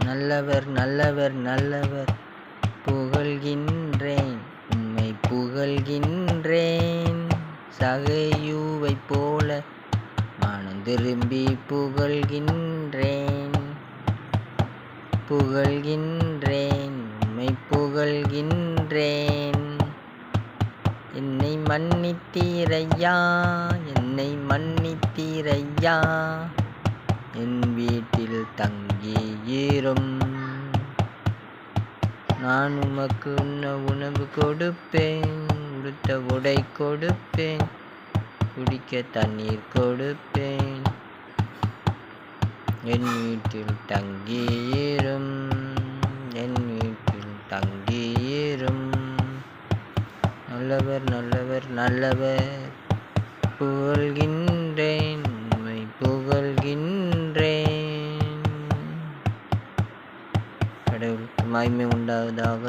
நல்லவர் நல்லவர் நல்லவர் புகழ்கின்றேன் உம்மை புகழ்கின்றேன். சகையூவை போல மனம் திரும்பி புகழ்கின்றேன் புகழ்கின்றேன் உம்மை புகழ்கின்றேன். என்னை மன்னித்தீரையா என்னை மன்னித்தீரையா, என் வீட்டில் தங்கியிரும். நான் உமக்கு உண்ண உணவு கொடுப்பேன், உடுத்த உடை கொடுப்பேன், குடிக்க தண்ணீர் கொடுப்பேன். என் வீட்டில் தங்கியிரும் என் வீட்டில் தங்கியிரும். நல்லவர் நல்லவர் நல்லவர் புகழ்கின்றேன் உம்மை புகழ்கின்றேன். கடவுளுக்கு மகிமை உண்டாவதாக.